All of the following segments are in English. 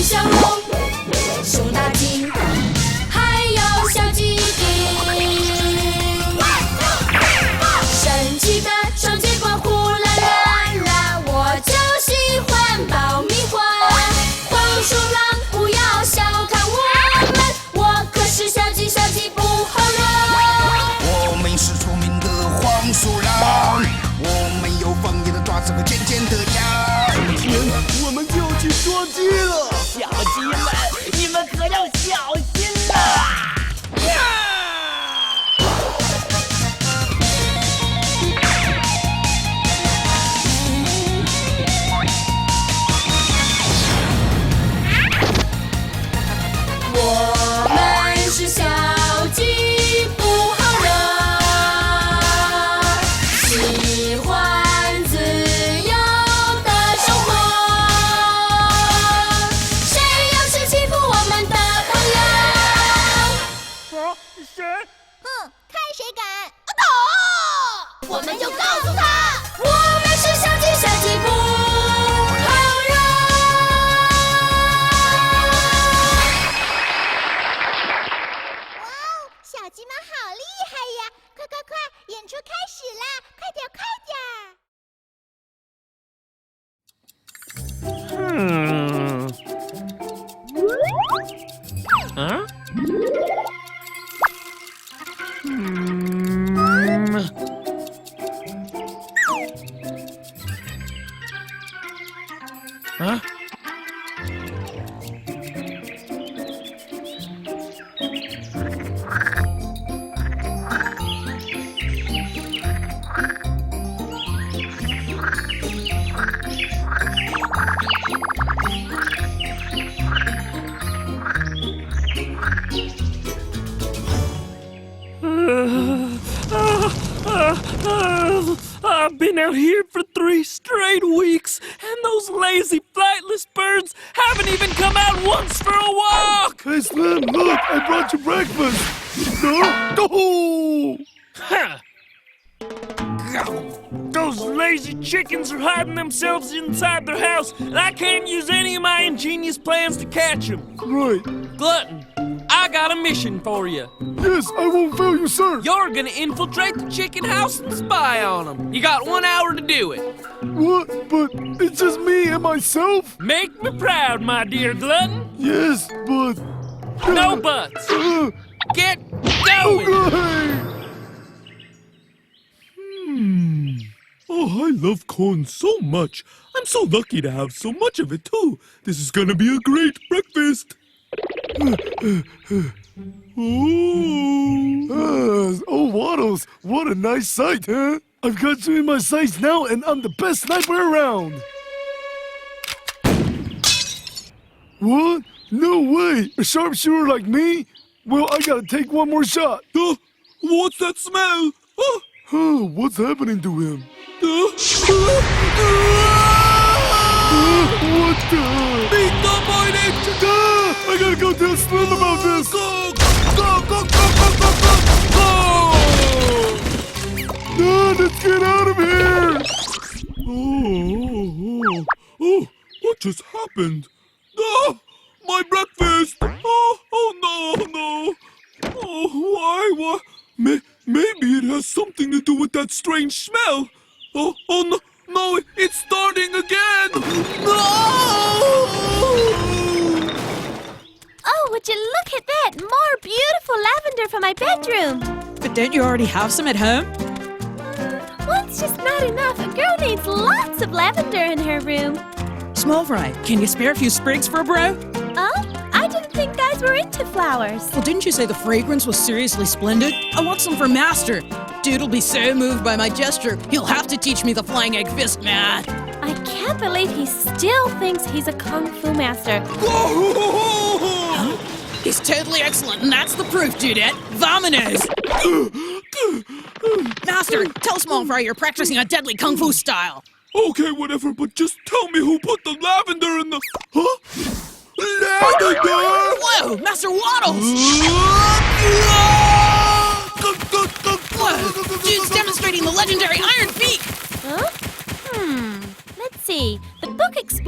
笑容，胸大筋，还有小鸡丁。神奇的双节棍呼啦啦啦，我就喜欢爆米花。黄鼠狼不要小看我们，我可是小鸡不好惹。我们是出名的黄鼠狼，我们有锋利的爪子和尖尖的牙。天，我们就要去捉鸡了！小鸡们，你们可要小心了！我们是小鸡不好惹，喜欢自由的生活。谁要是欺负我们的朋友，谁？看谁敢！打！我们就告诉他，我们是小鸡不好惹。哇哦，小鸡们好厉害呀！快快快，演出开始啦！快点快I've been out here for 3 straight weeks, and those lazy, flightless birds haven't even come out once for a walk! Hey, Slim, look! I brought you breakfast! Oh! Huh. Those lazy chickens are hiding themselves inside their house, and I can't use any of my ingenious plans to catch them. Right. Glutton, I got a mission for you. Yes, I won't fail you, sir! You're gonna infiltrate the chicken house and spy on them. You got 1 hour to do it. What? But it's just me and myself? Make me proud, my dear Glutton. Yes, but... No buts. Get going. Okay! Oh, I love corn so much. I'm so lucky to have so much of it, too. This is gonna be a great breakfast. Oh, Wattles, what a nice sight, huh? I've got you in my sights now, and I'm the best sniper around. What? No way! A sharpshooter like me? Well, I gotta take one more shot. What's that smell? What's happening to him? What the? Beat the boy nature! I gotta go tell Slim about this! Go! Go! Go! Go! Go! Go! Go! Let's get out of here! Oh, what just happened? My breakfast! Oh, no. Oh, why? Maybe it has something to do with that strange smell. Oh, no, it's starting again! No! Oh, would you look at that? More beautiful lavender for my bedroom. But don't you already have some at home? One's just not enough. A girl needs lots of lavender in her room. Small fry, can you spare a few sprigs for a bro? Oh, I didn't think guys were into flowers. Well, didn't you say the fragrance was seriously splendid? I want some for Master. Dude'll be so moved by my gesture, he'll have to teach me the flying egg fist, man. I can't believe he still thinks he's a kung fu master. Huh? He's totally excellent, and that's the proof, Dudette. Vamonos! Master, tell Small Fry you're practicing a deadly kung fu style. Okay, whatever, but just tell me who put the lavender in the... Huh? Lavender! Whoa, Master Wattles! Whoa, dude's demonstrating the legendary Iron Beak! Huh? Let's see. The book explains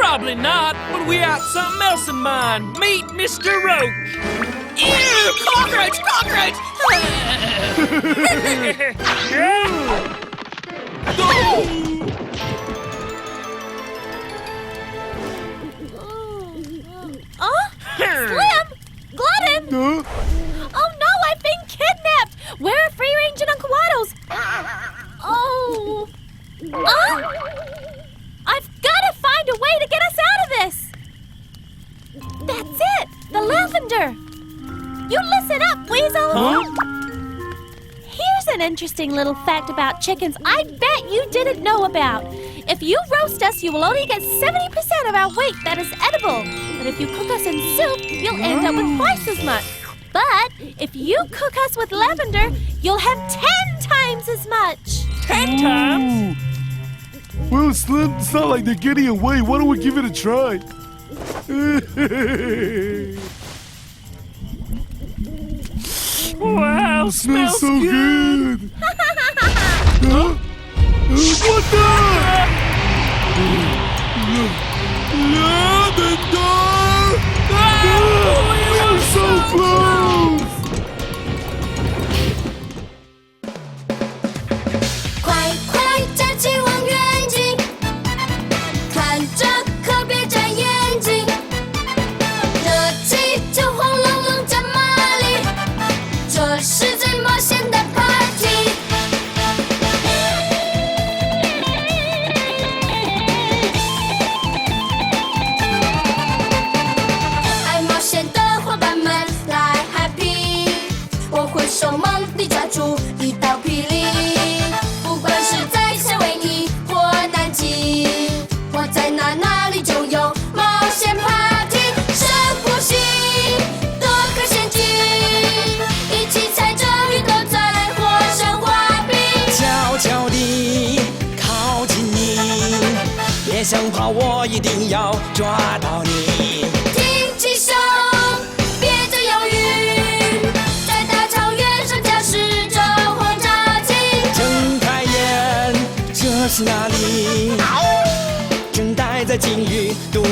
Probably not, but we got something else in mind. Meet Mr. Roach. Ew! Cockroach! Cockroach! Slim! Glutton! Huh? Oh no, I've been kidnapped! Where are Free Range and Uncle Wattles? Oh. I've got to find a way to get us out of this! That's it! The lavender! You listen up, weasel! Huh? Here's an interesting little fact about chickens I bet you didn't know about. If you roast us, you will only get 70% of our weight that is edible. But if you cook us in soup, you'll end up with twice as much. But if you cook us with lavender, you'll have 10 times as much. 10 times? Well, Slim, it's not like they're getting away. Why don't we give it a try? Wow, Smells so good. good. Huh? What the? You're so close. 快快站起望远镜，看着可别眨眼睛，热气就轰隆隆加麻利，这是最冒险的 party。爱冒险的伙伴们来 happy， 我会手猛地抓住一道霹雳。 不管是在夏威夷或南极，我在哪里就有冒险 party， 深呼吸，躲开陷阱，一起踩着绿豆在火上滑冰。悄悄地靠近你，别想跑，我一定要抓到你。挺起手，别再犹豫，在大草原上驾驶着轰炸机。睁开眼，这是哪里？正待在鲸鱼肚